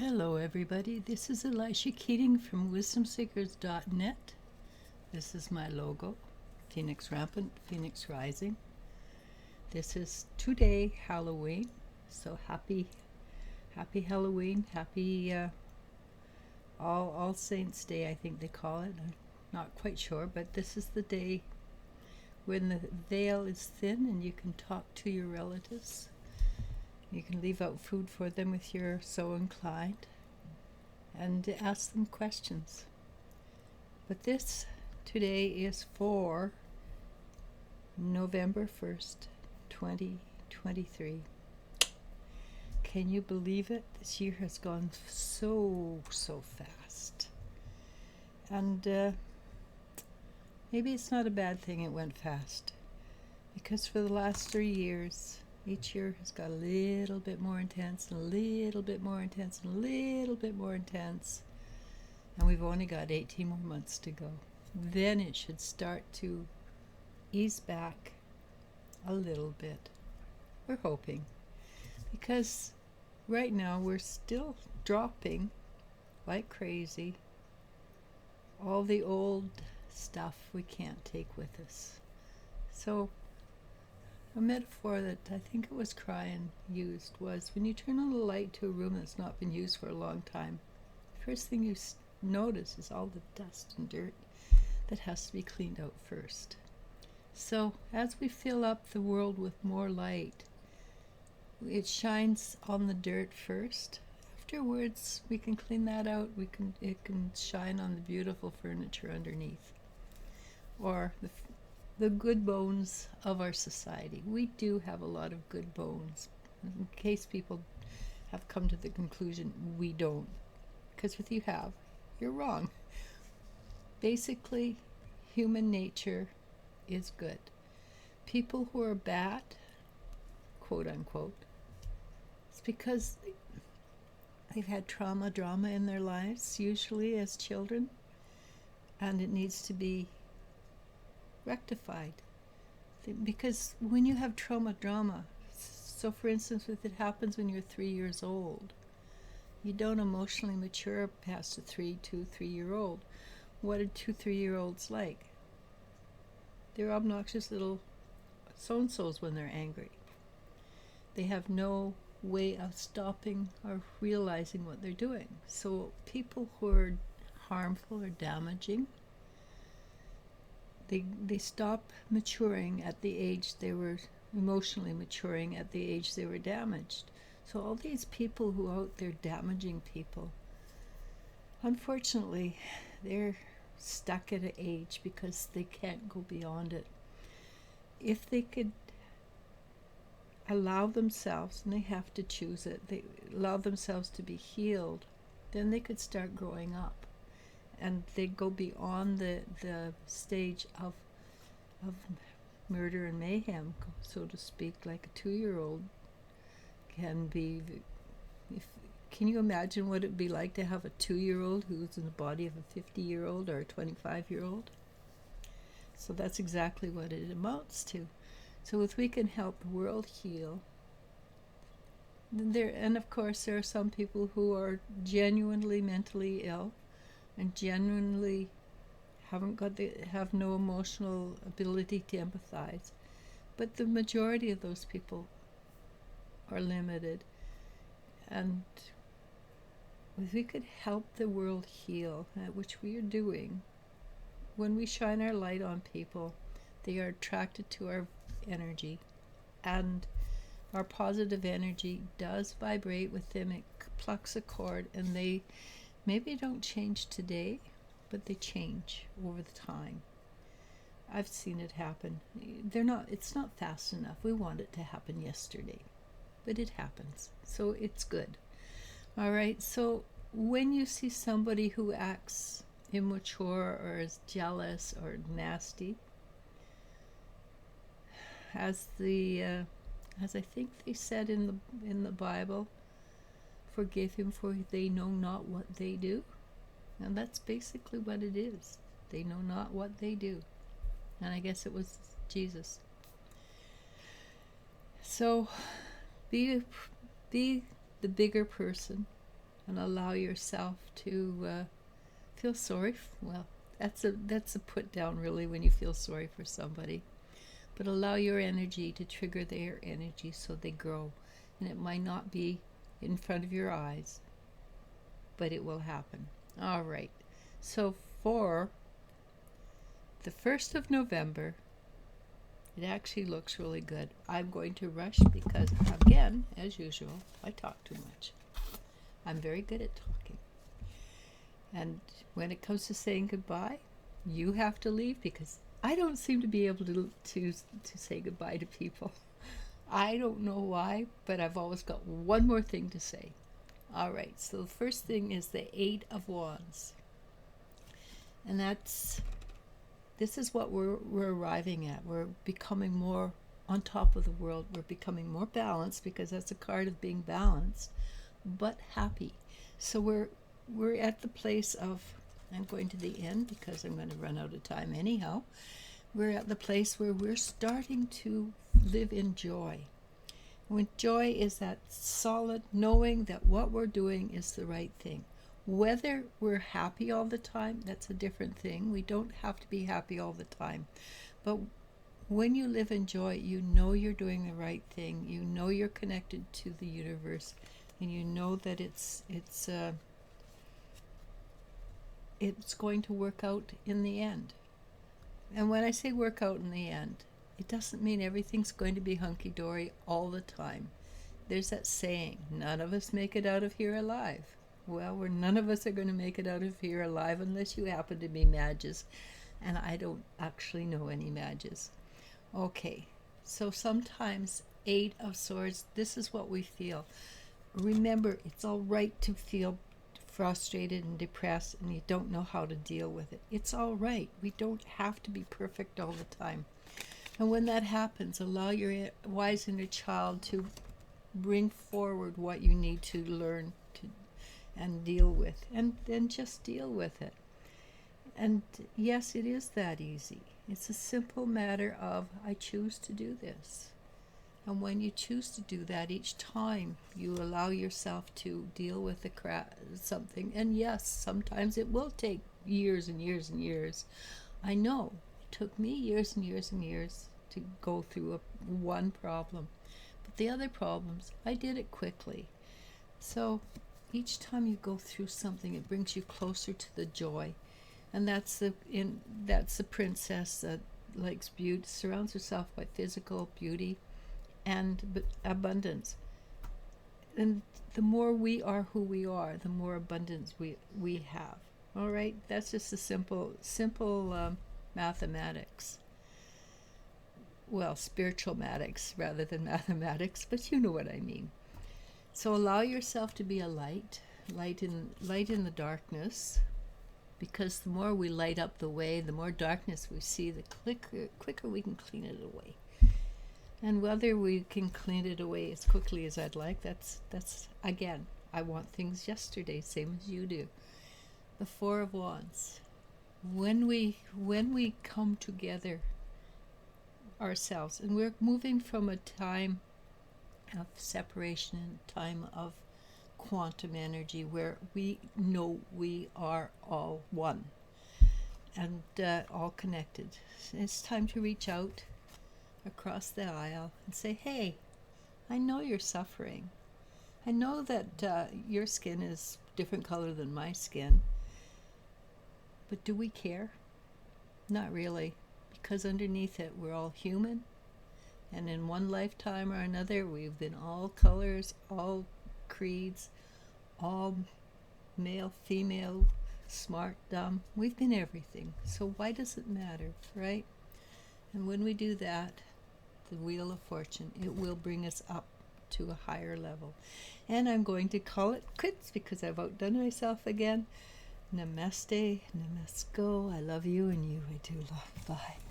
Hello, everybody. This is Elisha Keating from wisdomseekers.net. This is my logo, Phoenix Rampant, Phoenix Rising. This is today Halloween, so happy Halloween, happy All Saints Day, I think they call it. I'm not quite sure, but this is the day when the veil is thin and you can talk to your relatives. You can leave out food for them if you're so inclined and ask them questions. But this today is for November 1st, 2023. Can you believe it? This year has gone so fast. And maybe it's not a bad thing it went fast, because for the last 3 years, each year has got a little bit more intense and a little bit more intense and a little bit more intense. And we've only got 18 more months to go. Then it should start to ease back a little bit. We're hoping. Because right now we're still dropping like crazy all the old stuff we can't take with us. So a metaphor that I think it was Cryan used was when you turn on the light to a room that's not been used for a long time, the first thing you notice is all the dust and dirt that has to be cleaned out first. So as we fill up the world with more light, it shines on the dirt first. Afterwards, we can clean that out. It can shine on the beautiful furniture underneath, or the good bones of our society. We do have a lot of good bones, in case people have come to the conclusion we don't. Because if you have, you're wrong. Basically, human nature is good. People who are bad, quote unquote, it's because they've had drama in their lives, usually as children, and it needs to be rectified. Because when you have drama, so for instance, if it happens when you're 3 years old, you don't emotionally mature past a 3-year-old. What are 2-3-year-olds like? They're obnoxious little so-and-sos when they're angry. They have no way of stopping or realizing what they're doing. So people who are harmful or damaging, they stop maturing at the age they were emotionally maturing at the age they were damaged. So all these people who are out there damaging people, unfortunately, they're stuck at an age because they can't go beyond it. If they could allow themselves, and they have to choose it, they allow themselves to be healed, then they could start growing up. And they go beyond the stage of murder and mayhem, so to speak, like a 2-year-old can be. Can you imagine what it would be like to have a 2-year-old who's in the body of a 50-year-old or a 25-year-old? So that's exactly what it amounts to. So if we can help the world heal, and of course there are some people who are genuinely mentally ill and genuinely have no emotional ability to empathize. But the majority of those people are limited. And if we could help the world heal, which we are doing, when we shine our light on people, they are attracted to our energy. And our positive energy does vibrate with them. It plucks a cord, and they maybe don't change today, but they change over the time. I've seen it happen. It's not fast enough. We want it to happen yesterday, but it happens. So it's good. All right. So when you see somebody who acts immature or is jealous or nasty, as I think they said in the Bible, forgive him, for they know not what they do. And that's basically what it is. They know not what they do. And I guess it was Jesus. So be the bigger person and allow yourself to feel sorry. Well, that's a put down really when you feel sorry for somebody. But allow your energy to trigger their energy so they grow. And it might not be in front of your eyes, but it will happen. All right. So for the 1st of November, it actually looks really good. I'm going to rush because, again, as usual, I talk too much. I'm very good at talking. And when it comes to saying goodbye, you have to leave because I don't seem to be able to say goodbye to people. I don't know why, but I've always got one more thing to say. All right, so the first thing is the 8 of Wands. And this is what we're arriving at. We're becoming more on top of the world. We're becoming more balanced because that's a card of being balanced, but happy. So we're at the place of, I'm going to the end because I'm going to run out of time anyhow. We're at the place where we're starting to live in joy. When joy is that solid knowing that what we're doing is the right thing. Whether we're happy all the time, that's a different thing. We don't have to be happy all the time. But when you live in joy, you know you're doing the right thing. You know you're connected to the universe. And you know that it's going to work out in the end. And when I say work out in the end, it doesn't mean everything's going to be hunky-dory all the time. There's that saying, none of us make it out of here alive. Well, none of us are going to make it out of here alive unless you happen to be mages. And I don't actually know any mages. Okay, so sometimes 8 of Swords, this is what we feel. Remember, it's all right to feel frustrated and depressed and you don't know how to deal with it. It's all right. We don't have to be perfect all the time. And when that happens, allow your wise inner child to bring forward what you need to learn to and deal with, and then just deal with it. And yes, it is that easy. It's a simple matter of, I choose to do this. And when you choose to do that, each time you allow yourself to deal with something, and yes, sometimes it will take years and years and years. I know it took me years and years and years to go through one problem, but the other problems, I did it quickly. So each time you go through something, it brings you closer to the joy, and that's the princess that likes beauty, surrounds herself by physical beauty and abundance. And the more we are who we are, the more abundance we have. All right, that's just a simple mathematics. Well, spiritual mathematics rather than mathematics, but you know what I mean. So allow yourself to be a light in the darkness, because the more we light up the way, the more darkness we see, the quicker we can clean it away. And whether we can clean it away as quickly as I'd like, that's again, I want things yesterday, same as you do. The 4 of Wands. When we come together ourselves, and we're moving from a time of separation, time of quantum energy, where we know we are all one and all connected. It's time to reach out across the aisle and say, hey, I know you're suffering. I know that your skin is different color than my skin, but do we care? Not really, because underneath it we're all human, and in one lifetime or another we've been all colors, all creeds, all male, female, smart, dumb. We've been everything, so why does it matter, right? And when we do that, the Wheel of Fortune, it will bring us up to a higher level. And I'm going to call it quits because I've outdone myself again. Namaste, namasko. I love you and you I do love. Bye.